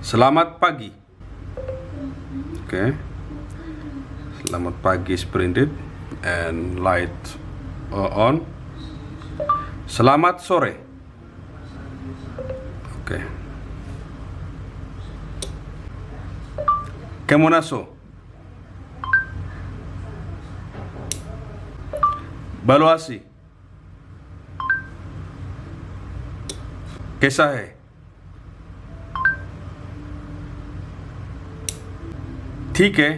Selamat pagi. Okay. Selamat pagi is printed and light on. Selamat sore. Okay. Kemonaso. Valuasi. कैसा है? ठीक है.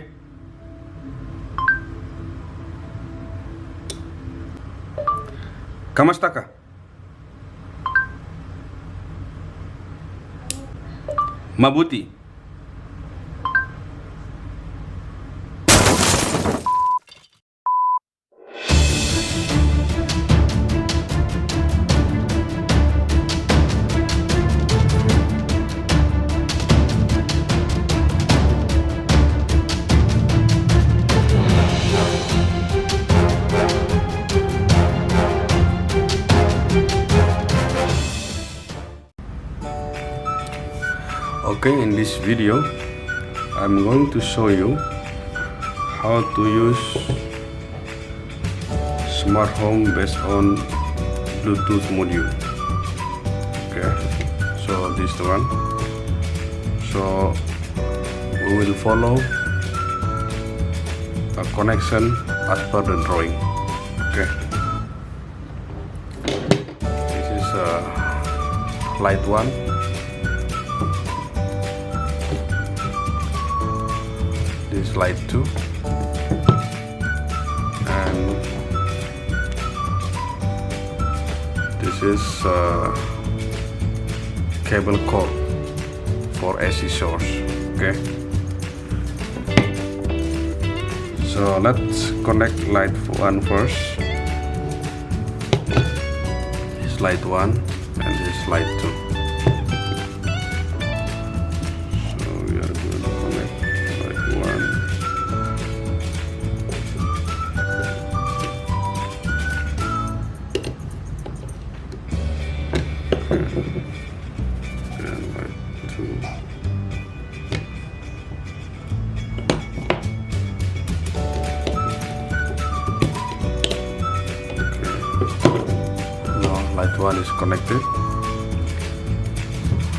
Kamusta ka? Mabuti. Okay, in this video I'm going to show you how to use smart home based on Bluetooth module. Okay, so this is the one. So we will follow a connection as per the drawing. Okay, this is light 1. This is light 2, and this is cable cord for AC source. Okay, so let's connect light 1 first. This is light 1 and this is light 2. And light 2. Okay. Now light 1 is connected.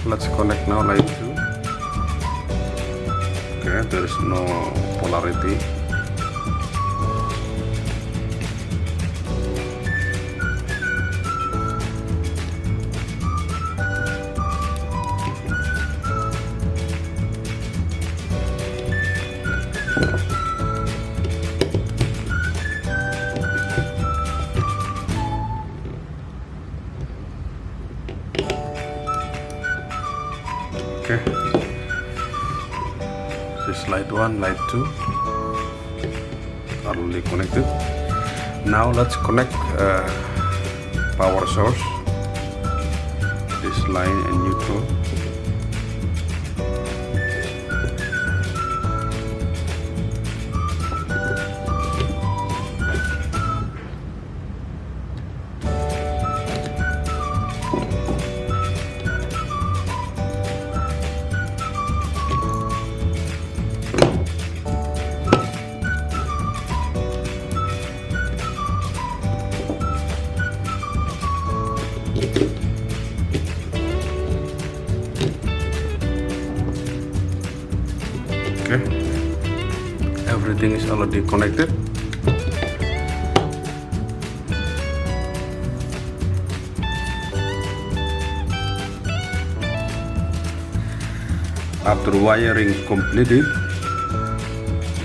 Let's connect now light 2. Okay, there is no polarity. Okay, this light 1, light 2 are already connected. Now let's connect power source, this line and neutral. Okay, everything is already connected. After wiring completed,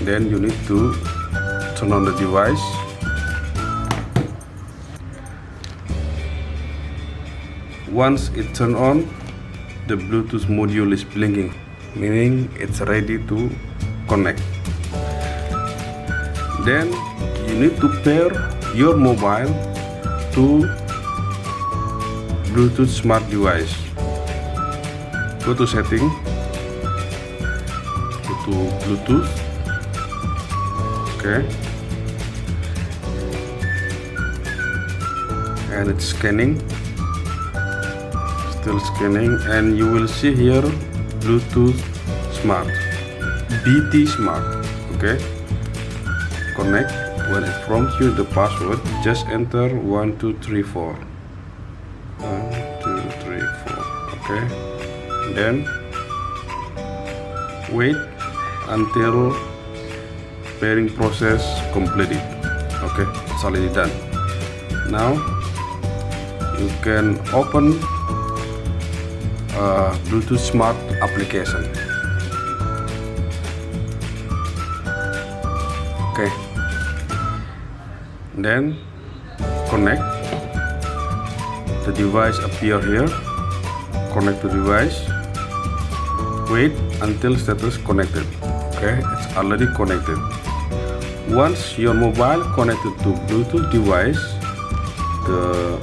then you need to turn on the device. Once it turns on, the Bluetooth module is blinking, meaning it's ready to connect. Then you need to pair your mobile to Bluetooth smart device. Go to setting, go to Bluetooth. Okay, and it's scanning, still scanning, and you will see here Bluetooth Smart, BT Smart. Okay, connect. When it prompts you the password, just enter 1234. 1234. Okay, then wait until pairing process completed. Okay, it's already done. Now you can open Bluetooth Smart application. Okay, then connect. The device appear here. Connect to device. Wait until status connected. Okay, it's already connected. Once your mobile connected to Bluetooth device, the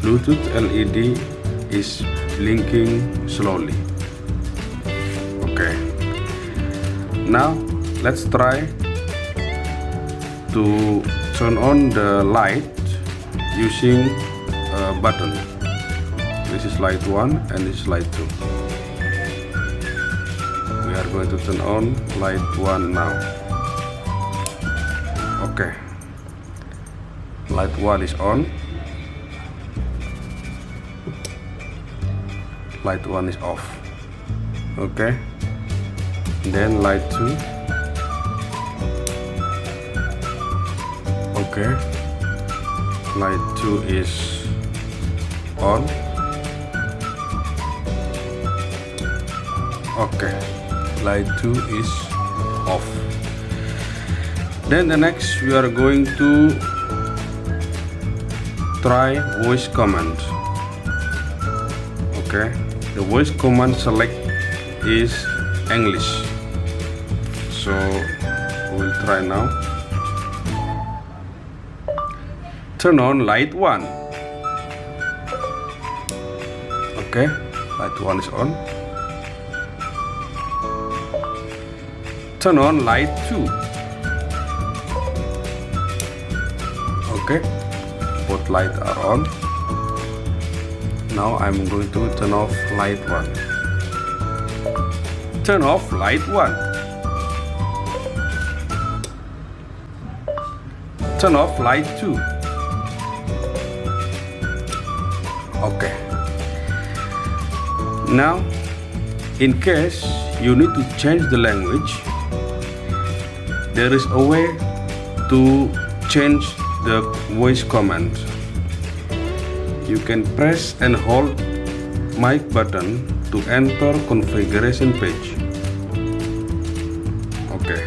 Bluetooth LED is blinking slowly. Okay, now let's try to turn on the light using a button. This is light 1 and this is light 2. We are going to turn on light 1 now. Okay, light 1 is on, light 1 is off. Okay, then light 2. Okay, light 2 is on. Okay, light 2 is off. Then the next we are going to try voice command. Okay, the voice command select is English, so we'll try now. Turn on light 1. Okay, light 1 is on. Turn on light 2. Okay, both lights are on. Now I'm going to turn off light 1. Turn off light 1. Turn off light 2. Okay. Now, in case you need to change the language, there is a way to change the voice command. You can press and hold mic button to enter configuration page. Okay.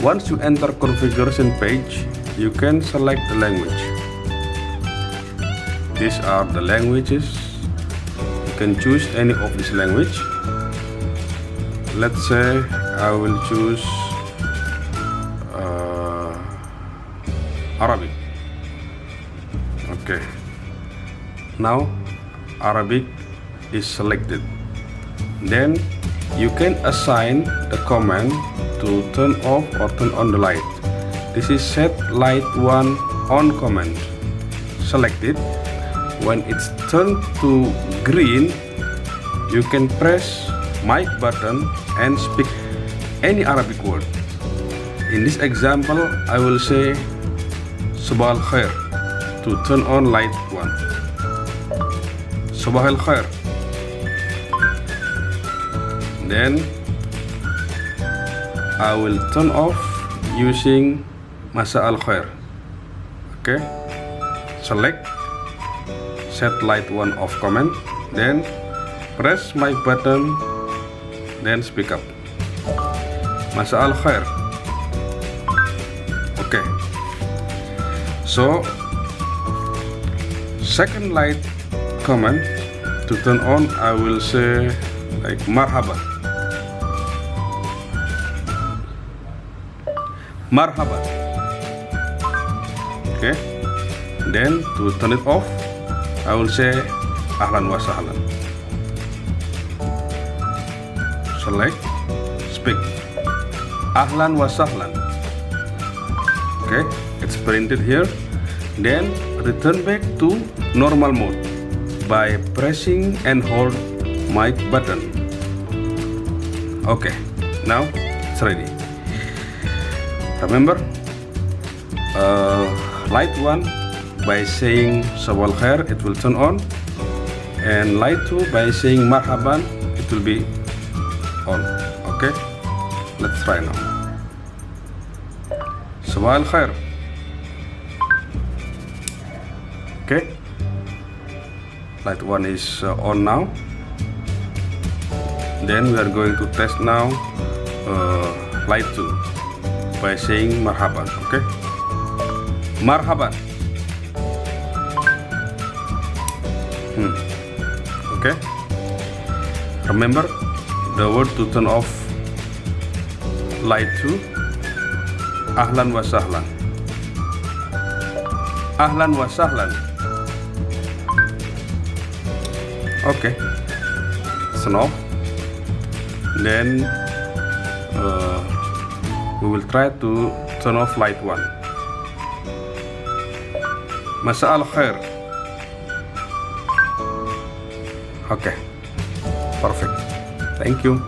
Once you enter configuration page, you can select the language. These are the languages. You can choose any of this language. Let's say I will choose Arabic. Okay. Now Arabic is selected. Then you can assign the command to turn off or turn on the light. This is set light 1 on command. Select it. When it's turned to green, you can press mic button and speak any Arabic word. In this example, I will say Sabah al-Khair to turn on light 1. Sabah al-Khair. Then I will turn off using Masa al-Khair. Okay, select set light 1 off command, then press mic button, then speak up Masa al-Khair. Okay, so second light command to turn on, I will say like marhaba. Marhaba. Okay, then to turn it off, I will say ahlan wa sahlan. Select speak ahlan wa sahlan. Okay, it's printed here. Then return back to normal mode by pressing and hold mic button. Okay, now it's ready. Remember, light 1 by saying Sabal Khair, it will turn on, and light 2 by saying Marhaban, it will be on. Okay, let's try now. Sabal Khair. Okay, light 1 is on now. Then we are going to test now light 2 by saying Marhaban. Okay, Marhaban. Okay, remember the word to turn off light 2, Ahlan wa sahlan. Ahlan wa sahlan. Okay, turn off. Then we will try to turn off light 1. Masa al khair. Okay, perfect. Thank you.